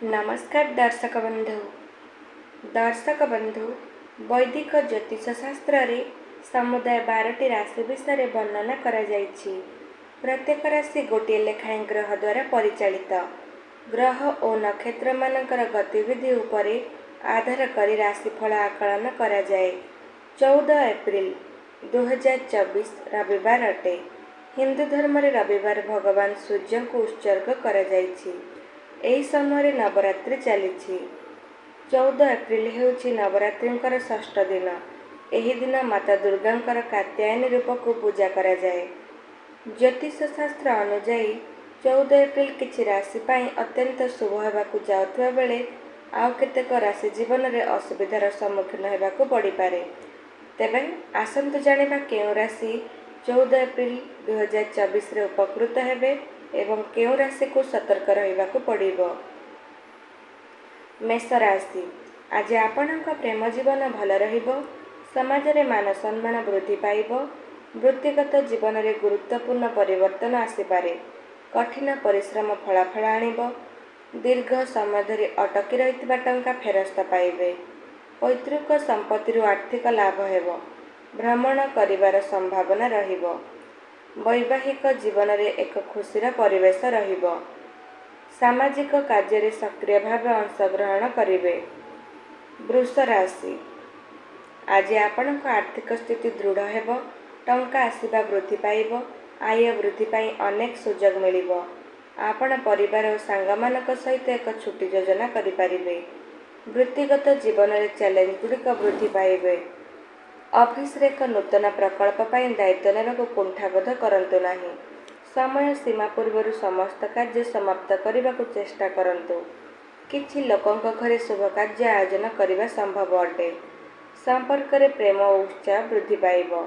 नमस्कार दर्शक बंधु वैदिक ज्योतिष शास्त्र रे समुदाय 12टी राशि विषय वर्णना करा जायछि। प्रत्येक राशि गोटे लेखाएं ग्रह द्वारा परिचालित। ग्रह और नक्षत्र मानकर गतिविधि उपरे आधार करी राशिफल आकलन करा जाए। 14 एप्रिल 2024 रविवार अटे। हिंदू धर्म रे रविवार भगवान सूर्य को उत्सर्ग करा जायछि। एही समय नवरात्रि चली। 14 एप्रिल हेउछि नवरात्रिंकर षष्ठ दिन। एही दिन माता दुर्गांकर कात्यायनी रूप को पूजा करा जाए। ज्योतिष शास्त्र अनुଯାयी 14 एप्रिल किछि राशि पाई अत्यंत शुभ हेबाकु जाउथबा बेले आउ केतेक राशि जीवन में असुविधार सम्मुखीन हेबाकु पड़ी पारे। तेबे आसंतु जानिबा केउ राशि 14 एप्रिल 2024 रे उपकृत हेबे एवं केउ राशि को सतर्क रहिबाकु पड़िबो। मेष राशि, आज आपणक प्रेम जीवन भल रहिबो। समाज रे मान सम्मान वृद्धि पाइबो। वृत्तिगत जीवन में गुरुत्वपूर्ण परिवर्तन आसीपारे। कठिन परिश्रम फलाफल आनिबो। दीर्घ समय धरी अटकी रहितबा टंका फेरस्त पाइबे। पैतृक संपत्ति आर्थिक लाभ हेबो। भ्रमण करिवार संभावना रहिबो। वैवाहिक जीवन में एक खुशीर परिवेश रहिबो। सामाजिक कार्य रे सक्रिय भाव अंशग्रहण करिवे। वृष राशि, आज आपणक आर्थिक स्थिति दृढ़ हेबो। टंका आसीबा वृद्धि पाइबो। आय वृद्धि पाई अनेक सुजोग मिलिबो। आपण परिवार और सांगमानक सहित एक छुट्टी योजना करिपारिबे। वृत्तिगत जीवन में चैलेंज गुड़िक वृद्धि पाइबे। ऑफिस रे एक नूतन प्रकल्प पाई दायित्व नेबाकु कुंठाबोध करंतु नाही। समय सीमा पूर्व समस्त कार्य समाप्त करने को चेष्टा करंतु। किछि लोकंक घरे शुभ कार्य आयोजन करने संभव अटे। संपर्क रे प्रेम और उत्साह वृद्धि पाइबो।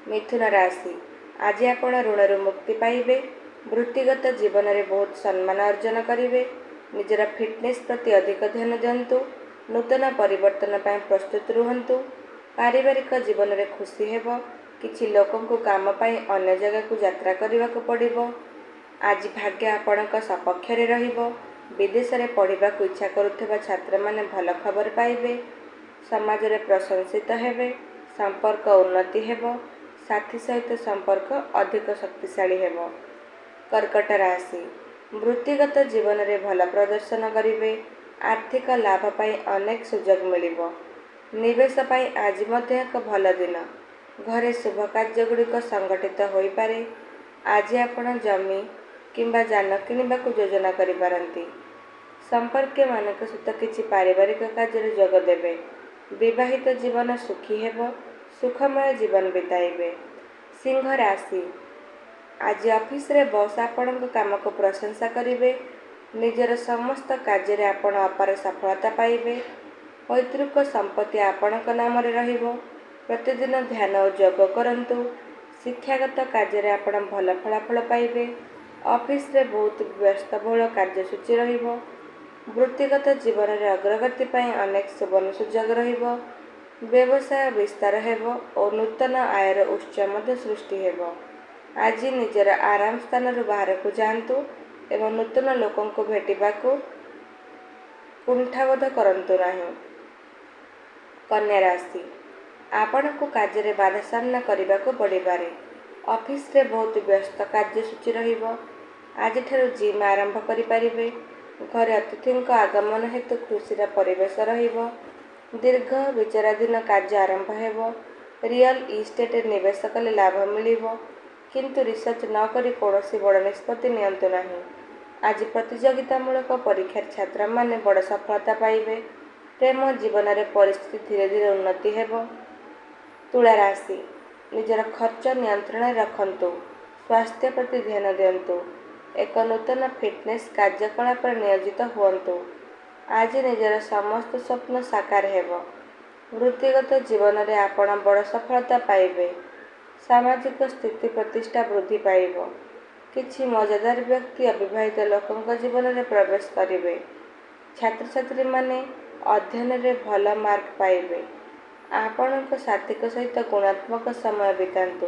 मिथुन राशि, आज आपण ऋणरू मुक्ति पाइबे। वृत्तिगत जीवन में बहुत सम्मान अर्जन करिवे। निजर फिटनेस प्रति अधिक ध्यान दियंतु। नूतन परिवर्तन पाई प्रस्तुत रुहंतु। पारिवारिक जीवन में खुशी हेबो। किछि लोकंकु काम पाई अन्य जगह को यात्रा करने को पड़िबो। आज भाग्य आपणक सपक्ष रे रहिबो। विदेश रे पढ़िबा को इच्छा करुथबा छात्र माने भल खबर पाइबे। समाज रे प्रशंसित हेबे। संपर्क उन्नति हेबो। साथी सहित संपर्क अधिक शक्तिशाली हेबो। कर्कट राशि, वृत्तिगत जीवन में भल प्रदर्शन करिवे। आर्थिक लाभ पाई अनेक सुजोग मिलिबो। निवेश पाई आज मध्य एक भल दिन। घरे शुभ कार्य गुड़िक संगठित हो पारे। आज आपण जमी किंबा जान किनिबाकु योजना करिपारंती। संपर्क मानक सहित किछि पारिवारिक कार्य जोग देबे। विवाहित जीवन सुखी हेबो। सुखमय जीवन बिताइबे। सिंह राशि, आज ऑफिस रे बॉस आपणक काम को प्रशंसा करिवे। निजर समस्त कार्य रे आपण अपार सफलता पाइबे। पैतृक संपत्ति आपणक नाम रे रहिबो। प्रतिदिन ध्यान और योग करंतु। शिक्षागत कार्य रे आपण भल फलाफल पाइबे। ऑफिस रे बहुत व्यस्तबहुल कार्यसूची रहिबो। वृत्तिगत जीवन में अग्रगति पाई अनेक सुवर्ण सुजोग रहिबो। व्यवसाय विस्तार हेबो और नूतन आयर उत्स मध्य सृष्टि हेबो। आज निजर आराम स्थान बाहर को जांतु एवं नूतन लोकों को भेटिबाकु कुंठाबोध करंतु नाही। कन्या राशि, आपण को कार्य रे बाधा सामना करने को पड़िपारे। ऑफिस रे बहुत व्यस्त कार्यसूची रहिबो। आज ठारू जिम आरंभ करिपारिबे। घरे अतिथिंक आगमन हेतु खुशीर परिवेश रहिबो। दीर्घ विचाराधीन कार्य आरंभ हेबो। रियल इस्टेट निवेश कले लाभ मिलिबो। किंतु रिसर्च न करी कौनसी बड़ निष्पत्ति नियंतु नाही। आज प्रतियोगितामूलक परीक्षा छात्र माने बड़ सफलता पाइबे। प्रेम जीवन में परिस्थिति धीरे धीरे उन्नति हेबो। तुला राशि, निजर खर्च नियंत्रण रखंतु। स्वास्थ्य प्रति ध्यान दियंतु। एक नूतन फिटनेस कार्यकलाप नियोजित हुअन्तु। आज निजर समस्त स्वप्न साकार हेबो। वृत्तिगत जीवन में आपण बड़ सफलता पाइबे। सामाजिक स्थिति प्रतिष्ठा वृद्धि पाइबो। किछि मजादार व्यक्ति अविवाहित लोकंक जीवन में प्रवेश करिवे। छात्र छात्री माने अध्ययन रे भल मार्क पाइबे। आपणक साथीक सहित गुणात्मक समय बितांतु।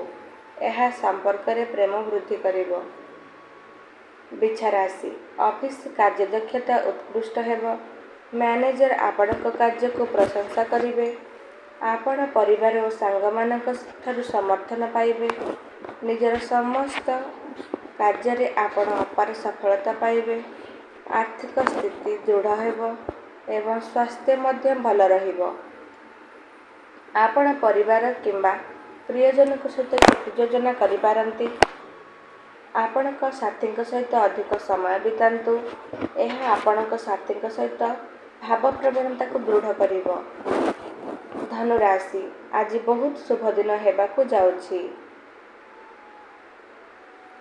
यह संपर्क रे प्रेम वृद्धि करिबो। ବିଛା ରାଶି ଅଫିସ କାର୍ଯ୍ୟଦକ୍ଷତା ଉତ୍କୃଷ୍ଟ ହେବ। ମ୍ୟାନେଜର ଆପଣଙ୍କ କାର୍ଯ୍ୟକୁ ପ୍ରଶଂସା କରିବେ। ଆପଣ ପରିବାର ଓ ସାଙ୍ଗମାନଙ୍କ ଠାରୁ ସମର୍ଥନ ପାଇବେ। ନିଜର ସମସ୍ତ କାର୍ଯ୍ୟରେ ଆପଣ ଅପାର ସଫଳତା ପାଇବେ। ଆର୍ଥିକ ସ୍ଥିତି ଦୃଢ଼ ହେବ ଏବଂ ସ୍ୱାସ୍ଥ୍ୟ ମଧ୍ୟ ଭଲ ରହିବ। ଆପଣ ପରିବାର କିମ୍ବା ପ୍ରିୟଜନଙ୍କ ସହିତ ଛୁଟି ଯୋଜନା କରିପାରନ୍ତି। ଆପଣଙ୍କ ସାଥୀଙ୍କ ସହିତ ଅଧିକ ସମୟ ବିତାନ୍ତୁ। ଏହା ଆପଣଙ୍କ ସାଥୀଙ୍କ ସହିତ ଭାବପ୍ରବଣତାକୁ ଦୃଢ଼ କରିବ। ଧନୁ ରାଶି ଆଜି ବହୁତ ଶୁଭ ଦିନ ହେବାକୁ ଯାଉଛି।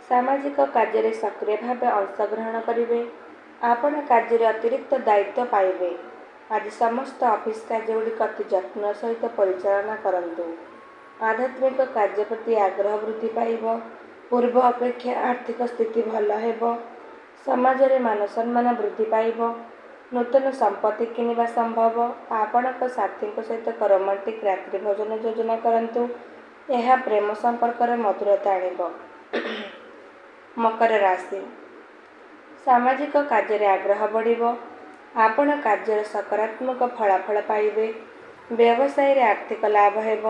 ସାମାଜିକ କାର୍ଯ୍ୟରେ ସକ୍ରିୟ ଭାବେ ଅଂଶଗ୍ରହଣ କରିବେ। ଆପଣ କାର୍ଯ୍ୟରେ ଅତିରିକ୍ତ ଦାୟିତ୍ୱ ପାଇବେ। ଆଜି ସମସ୍ତ ଅଫିସ କାର୍ଯ୍ୟଗୁଡ଼ିକ ଅତି ଯତ୍ନର ସହିତ ପରିଚାଳନା କରନ୍ତୁ। ଆଧ୍ୟାତ୍ମିକ କାର୍ଯ୍ୟ ପ୍ରତି ଆଗ୍ରହ ବୃଦ୍ଧି ପାଇବ। ପୂର୍ବ ଅପେକ୍ଷା ଆର୍ଥିକ ସ୍ଥିତି ଭଲ ହେବ। ସମାଜରେ ମାନସମ୍ମାନ ବୃଦ୍ଧି ପାଇବ। ନୂତନ ସମ୍ପତ୍ତି କିଣିବା ସମ୍ଭବ। ଆପଣଙ୍କ ସାଥୀଙ୍କ ସହିତ ଏକ ରୋମାଣ୍ଟିକ ରାତ୍ରି ଭୋଜନ ଯୋଜନା କରନ୍ତୁ। ଏହା ପ୍ରେମ ସମ୍ପର୍କରେ ମଧୁରତା ଆଣିବ। ମକର ରାଶି ସାମାଜିକ କାର୍ଯ୍ୟରେ ଆଗ୍ରହ ବଢ଼ିବ। ଆପଣ କାର୍ଯ୍ୟର ସକାରାତ୍ମକ ଫଳାଫଳ ପାଇବେ। ବ୍ୟବସାୟରେ ଆର୍ଥିକ ଲାଭ ହେବ।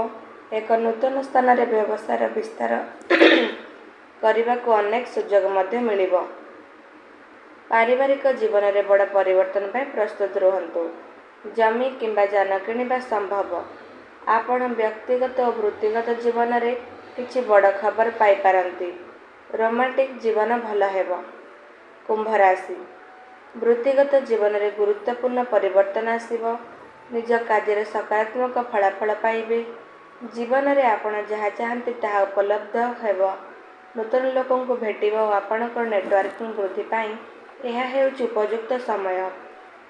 ଏକ ନୂତନ ସ୍ଥାନରେ ବ୍ୟବସାୟର ବିସ୍ତାର କରିବାକୁ ଅନେକ ସୁଯୋଗ ମଧ୍ୟ ମିଳିବ। ପାରିବାରିକ ଜୀବନରେ ବଡ଼ ପରିବର୍ତ୍ତନ ପାଇଁ ପ୍ରସ୍ତୁତ ରୁହନ୍ତୁ। ଜମି କିମ୍ବା ଯାନ କିଣିବା ସମ୍ଭବ। ଆପଣ ବ୍ୟକ୍ତିଗତ ଓ ବୃତ୍ତିଗତ ଜୀବନରେ କିଛି ବଡ଼ ଖବର ପାଇପାରନ୍ତି। ରୋମାଣ୍ଟିକ ଜୀବନ ଭଲ ହେବ। କୁମ୍ଭ ରାଶି ବୃତ୍ତିଗତ ଜୀବନରେ ଗୁରୁତ୍ୱପୂର୍ଣ୍ଣ ପରିବର୍ତ୍ତନ ଆସିବ। ନିଜ କାର୍ଯ୍ୟରେ ସକାରାତ୍ମକ ଫଳାଫଳ ପାଇବେ। ଜୀବନରେ ଆପଣ ଯାହା ଚାହାନ୍ତି ତାହା ଉପଲବ୍ଧ ହେବ। ନୂତନ ଲୋକଙ୍କୁ ଭେଟିବା ଓ ଆପଣଙ୍କ ନେଟୱାର୍କିଂ ବୃଦ୍ଧି ପାଇଁ ଏହା ହେଉଛି ଉପଯୁକ୍ତ ସମୟ।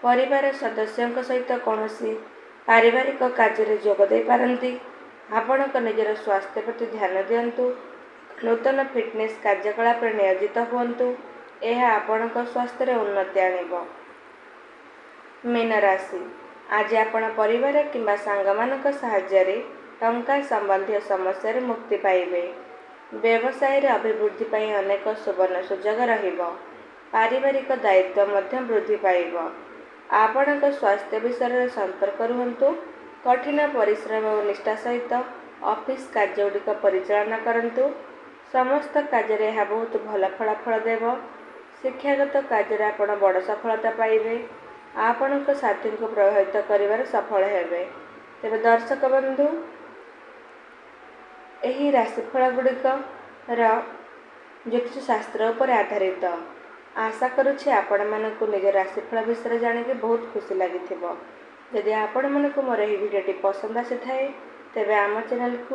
ପରିବାର ସଦସ୍ୟଙ୍କ ସହିତ କୌଣସି ପାରିବାରିକ କାର୍ଯ୍ୟରେ ଯୋଗ ଦେଇପାରନ୍ତି। ଆପଣଙ୍କ ନିଜର ସ୍ୱାସ୍ଥ୍ୟ ପ୍ରତି ଧ୍ୟାନ ଦିଅନ୍ତୁ। ନୂତନ ଫିଟନେସ୍ କାର୍ଯ୍ୟକଳାପରେ ନିୟୋଜିତ ହୁଅନ୍ତୁ। ଏହା ଆପଣଙ୍କ ସ୍ୱାସ୍ଥ୍ୟରେ ଉନ୍ନତି ଆଣିବ। ମୀନ ରାଶି ଆଜି ଆପଣ ପରିବାର କିମ୍ବା ସାଙ୍ଗମାନଙ୍କ ସାହାଯ୍ୟରେ ଟଙ୍କା ସମ୍ବନ୍ଧୀୟ ସମସ୍ୟାରୁ ମୁକ୍ତି ପାଇବେ। ବ୍ୟବସାୟରେ ଅଭିବୃଦ୍ଧି ପାଇଁ ଅନେକ ସୁବର୍ଣ୍ଣ ସୁଯୋଗ ରହିବ। ପାରିବାରିକ ଦାୟିତ୍ୱ ମଧ୍ୟ ବୃଦ୍ଧି ପାଇବ। ଆପଣଙ୍କ ସ୍ୱାସ୍ଥ୍ୟ ବିଷୟରେ ସତର୍କ ରୁହନ୍ତୁ। କଠିନ ପରିଶ୍ରମ ଓ ନିଷ୍ଠା ସହିତ ଅଫିସ କାର୍ଯ୍ୟଗୁଡ଼ିକ ପରିଚାଳନା କରନ୍ତୁ। ସମସ୍ତ କାର୍ଯ୍ୟରେ ଏହା ବହୁତ ଭଲ ଫଳାଫଳ ଦେବ। ଶିକ୍ଷାଗତ କାର୍ଯ୍ୟରେ ଆପଣ ବଡ଼ ସଫଳତା ପାଇବେ। ଆପଣଙ୍କ ସାଥୀଙ୍କୁ ପ୍ରଭାବିତ କରିବାରେ ସଫଳ ହେବେ। ତେବେ ଦର୍ଶକ ବନ୍ଧୁ, ଏହି ରାଶିଫଳ ଗୁଡ଼ିକର ଜ୍ୟୋତିଷ ଶାସ୍ତ୍ର ଉପରେ ଆଧାରିତ। ଆଶା କରୁଛି ଆପଣମାନଙ୍କୁ ନିଜ ରାଶିଫଳ ବିଷୟରେ ଜାଣିକି ବହୁତ ଖୁସି ଲାଗିଥିବ। ଯଦି ଆପଣମାନଙ୍କୁ ମୋର ଏହି ଭିଡ଼ିଓଟି ପସନ୍ଦ ଆସିଥାଏ ତେବେ ଆମ ଚ୍ୟାନେଲକୁ